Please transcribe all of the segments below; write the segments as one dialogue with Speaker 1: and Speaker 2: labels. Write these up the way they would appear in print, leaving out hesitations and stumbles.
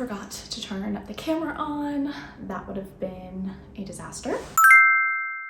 Speaker 1: forgot to turn the camera on. That would have been a disaster.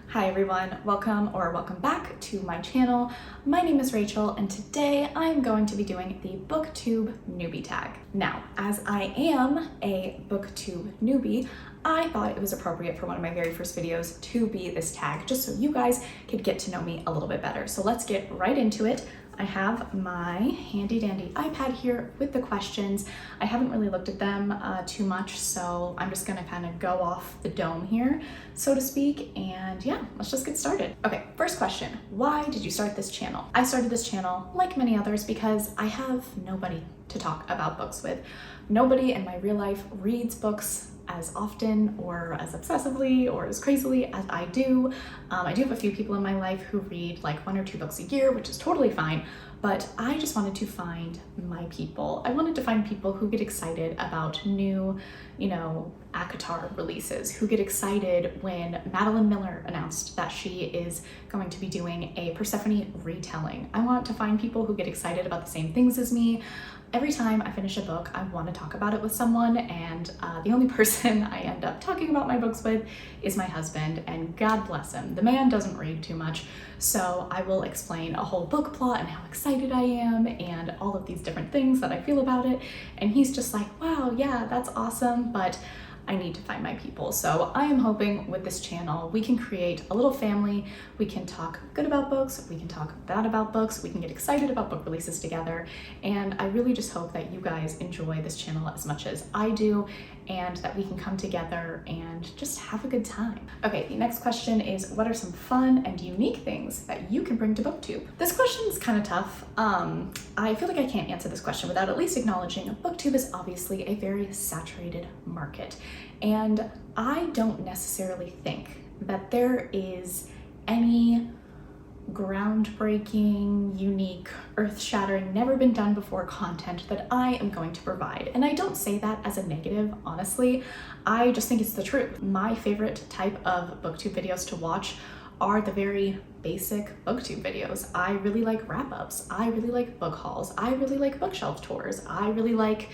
Speaker 1: Hi everyone, welcome back to my channel. My name is Rachel and today I'm going to be doing the booktube newbie tag. Now, as I am a booktube newbie, I thought it was appropriate for one of my very first videos to be this tag, just so you guys could get to know me a little bit better. So let's get right into it. I have my handy dandy iPad here with the questions. I haven't really looked at them too much, so I'm just gonna kind of go off the dome here, so to speak, and yeah, let's just get started. Okay, first question, why did you start this channel? I started this channel, like many others, because I have nobody to talk about books with. Nobody in my real life reads books as often or as obsessively or as crazily as I do. I do have a few people in my life who read like 1 or 2 books a year, which is totally fine, but I just wanted to find my people. I wanted to find people who get excited about new, ACOTAR releases, who get excited when Madeline Miller announced that she is going to be doing a Persephone retelling. I want to find people who get excited about the same things as me. Every time I finish a book, I want to talk about it with someone, and the only person I end up talking about my books with is my husband, and God bless him. The man doesn't read too much, so I will explain a whole book plot and how excited I am and all of these different things that I feel about it, and he's just like, wow, yeah, that's awesome, but I need to find my people. So I am hoping with this channel, we can create a little family. We can talk good about books, we can talk bad about books, we can get excited about book releases together. And I really just hope that you guys enjoy this channel as much as I do, and that we can come together and just have a good time. Okay, the next question is, what are some fun and unique things that you can bring to BookTube? This question is kind of tough. I feel like I can't answer this question without at least acknowledging BookTube is obviously a very saturated market. And I don't necessarily think that there is any groundbreaking, unique, earth-shattering, never been done before content that I am going to provide. And I don't say that as a negative, honestly. I just think it's the truth. My favorite type of booktube videos to watch are the very basic booktube videos. I really like wrap-ups. I really like book hauls. I really like bookshelf tours. I really like,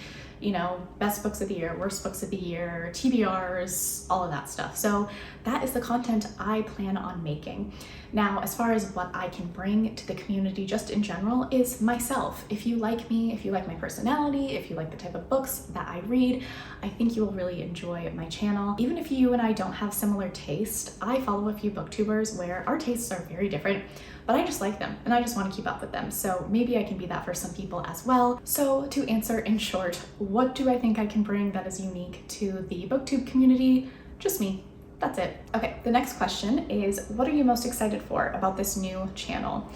Speaker 1: best books of the year, worst books of the year, TBRs, all of that stuff. So that is the content I plan on making. Now, as far as what I can bring to the community just in general is myself. If you like me, if you like my personality, if you like the type of books that I read, I think you will really enjoy my channel. Even if you and I don't have similar taste, I follow a few booktubers where our tastes are very different, but I just like them and I just want to keep up with them. So maybe I can be that for some people as well. So to answer in short, what do I think I can bring that is unique to the booktube community? Just me. That's it. Okay, the next question is, what are you most excited for about this new channel?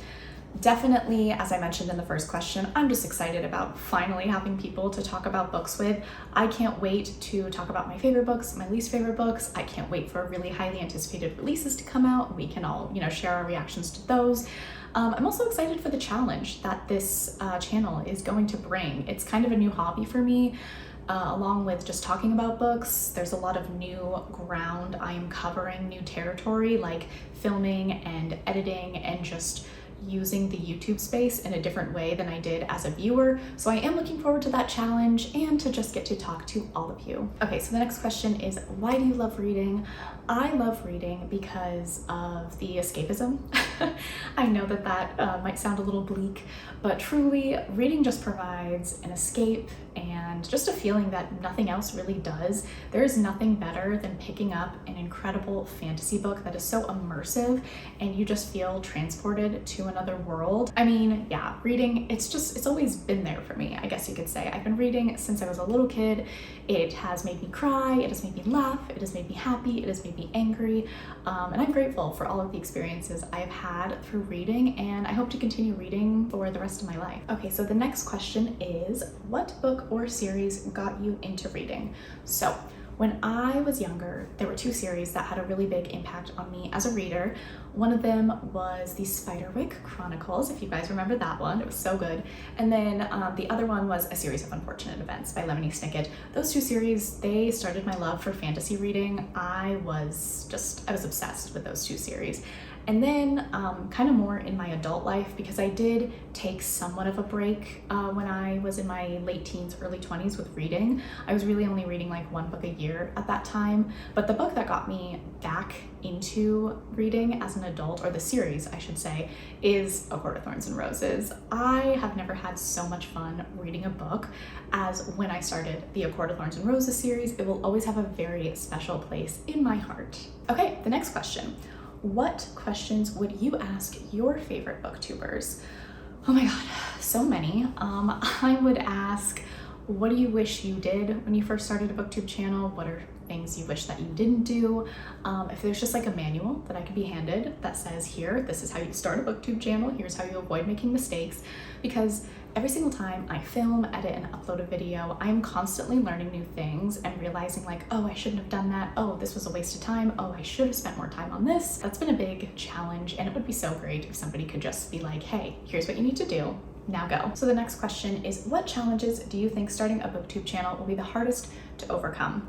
Speaker 1: Definitely, as I mentioned in the first question, I'm just excited about finally having people to talk about books with. I can't wait to talk about my favorite books, my least favorite books. I can't wait for really highly anticipated releases to come out. We can all, share our reactions to those. I'm also excited for the challenge that this channel is going to bring. It's kind of a new hobby for me. Along with just talking about books, there's a lot of new ground I am covering, new territory, like filming and editing and just using the YouTube space in a different way than I did as a viewer. So I am looking forward to that challenge and to just get to talk to all of you. Okay, so the next question is, why do you love reading? I love reading because of the escapism. I know that might sound a little bleak, but truly reading just provides an escape and just a feeling that nothing else really does. There is nothing better than picking up an incredible fantasy book that is so immersive and you just feel transported to another world. I mean, yeah, reading, it's always been there for me, I guess you could say. I've been reading since I was a little kid. It has made me cry, it has made me laugh, it has made me happy, it has made me angry, and I'm grateful for all of the experiences I've had through reading, and I hope to continue reading for the rest of my life. Okay, so the next question is, what book or series got you into reading? So when I was younger, there were 2 series that had a really big impact on me as a reader. One of them was the Spiderwick Chronicles, if you guys remember that one. It was so good. And then the other one was A Series of Unfortunate Events by Lemony Snicket. Those 2 series, they started my love for fantasy reading. I was obsessed with those 2 series. And then kind of more in my adult life, because I did take somewhat of a break when I was in my late teens, early 20s with reading. I was really only reading like one book a year at that time, but the book that got me back into reading as an adult, or the series I should say, is A Court of Thorns and Roses. I have never had so much fun reading a book as when I started the A Court of Thorns and Roses series. It will always have a very special place in my heart. Okay, the next question. What questions would you ask your favorite booktubers? Oh my god, so many. I would ask, what do you wish you did when you first started a booktube channel? What are things you wish that you didn't do? If there's just like a manual that I could be handed that says, here, this is how you start a booktube channel, here's how you avoid making mistakes. Because every single time I film, edit, and upload a video, I'm constantly learning new things and realizing like, oh, I shouldn't have done that. Oh, this was a waste of time. Oh, I should have spent more time on this. That's been a big challenge, and it would be so great if somebody could just be like, hey, here's what you need to do. Now go. So the next question is, what challenges do you think starting a booktube channel will be the hardest to overcome?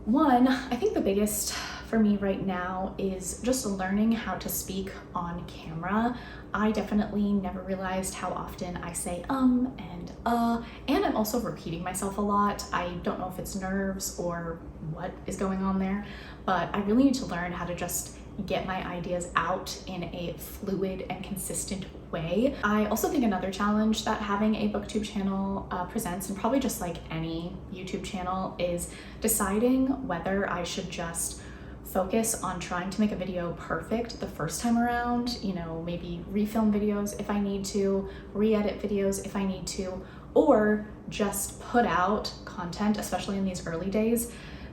Speaker 1: One, I think the biggest for me right now is just learning how to speak on camera. I definitely never realized how often I say and I'm also repeating myself a lot. I don't know if it's nerves or what is going on there, but I really need to learn how to just get my ideas out in a fluid and consistent way. I also think another challenge that having a booktube channel presents, and probably just like any YouTube channel, is deciding whether I should just focus on trying to make a video perfect the first time around, you know, maybe refilm videos if I need to, re-edit videos if I need to, or just put out content, especially in these early days,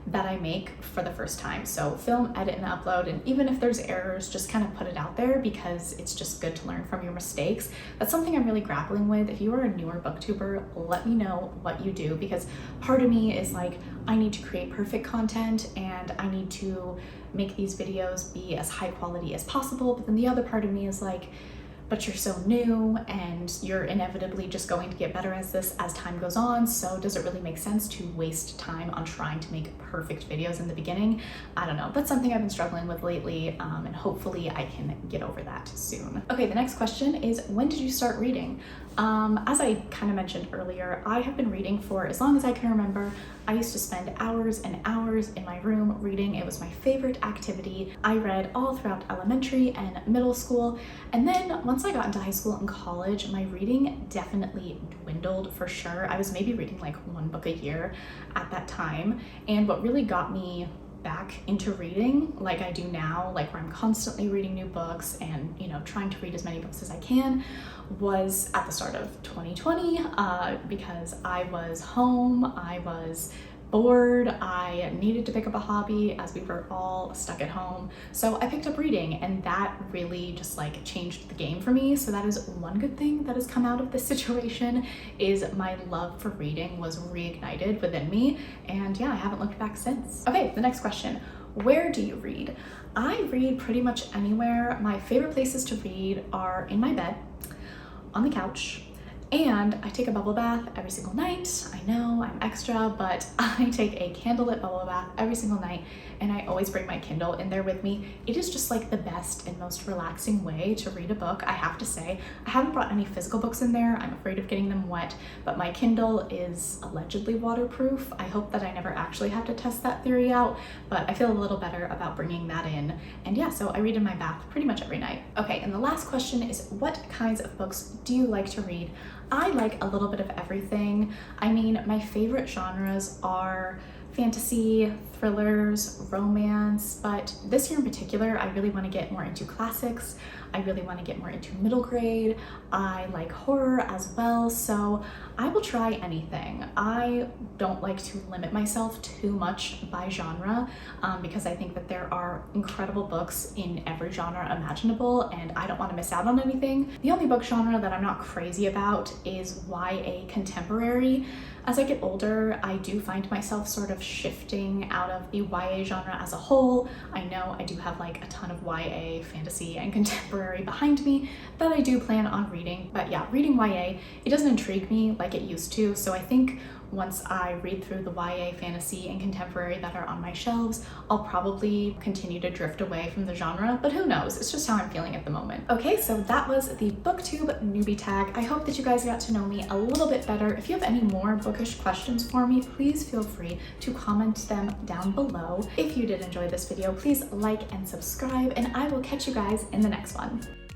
Speaker 1: that I make for the first time. So film, edit, and upload, and even if there's errors, just kind of put it out there because it's just good to learn from your mistakes. That's something I'm really grappling with. If you are a newer booktuber, let me know what you do, because part of me is like, I need to create perfect content and I need to make these videos be as high quality as possible, but then the other part of me is like, but you're so new and you're inevitably just going to get better as time goes on. So does it really make sense to waste time on trying to make perfect videos in the beginning? I don't know. That's something I've been struggling with lately, and hopefully I can get over that soon. Okay, the next question is, when did you start reading? As I kind of mentioned earlier, I have been reading for as long as I can remember. I used to spend hours and hours in my room reading. It was my favorite activity. I read all throughout elementary and middle school. And then once I got into high school and college, my reading definitely dwindled for sure. I was maybe reading like one book a year at that time. And what really got me back into reading like I do now, like where I'm constantly reading new books and, you know, trying to read as many books as I can, was at the start of 2020 because I was home, I was bored, I needed to pick up a hobby as we were all stuck at home. So I picked up reading, and that really just like changed the game for me. So that is one good thing that has come out of this situation, is my love for reading was reignited within me. And yeah, I haven't looked back since. Okay, the next question. Where do you read? I read pretty much anywhere. My favorite places to read are in my bed, on the couch, and I take a bubble bath every single night. I know I'm extra, but I take a candlelit bubble bath every single night, and I always bring my Kindle in there with me. It is just like the best and most relaxing way to read a book, I have to say. I haven't brought any physical books in there. I'm afraid of getting them wet, but my Kindle is allegedly waterproof. I hope that I never actually have to test that theory out, but I feel a little better about bringing that in. And yeah, so I read in my bath pretty much every night. Okay, and the last question is, what kinds of books do you like to read? I like a little bit of everything. I mean, my favorite genres are fantasy, thrillers, romance, but this year in particular, I really want to get more into classics. I really want to get more into middle grade. I like horror as well, so I will try anything. I don't like to limit myself too much by genre because I think that there are incredible books in every genre imaginable, and I don't want to miss out on anything. The only book genre that I'm not crazy about is YA contemporary. As I get older, I do find myself sort of shifting out of the YA genre as a whole. I know I do have like a ton of YA, fantasy, and contemporary behind me that I do plan on reading, but yeah, reading YA, it doesn't intrigue me like it used to, so I think once I read through the YA, fantasy, and contemporary that are on my shelves, I'll probably continue to drift away from the genre, but who knows? It's just how I'm feeling at the moment. Okay, so that was the booktube newbie tag. I hope that you guys got to know me a little bit better. If you have any more bookish questions for me, please feel free to comment them down below. If you did enjoy this video, please like and subscribe, and I will catch you guys in the next one.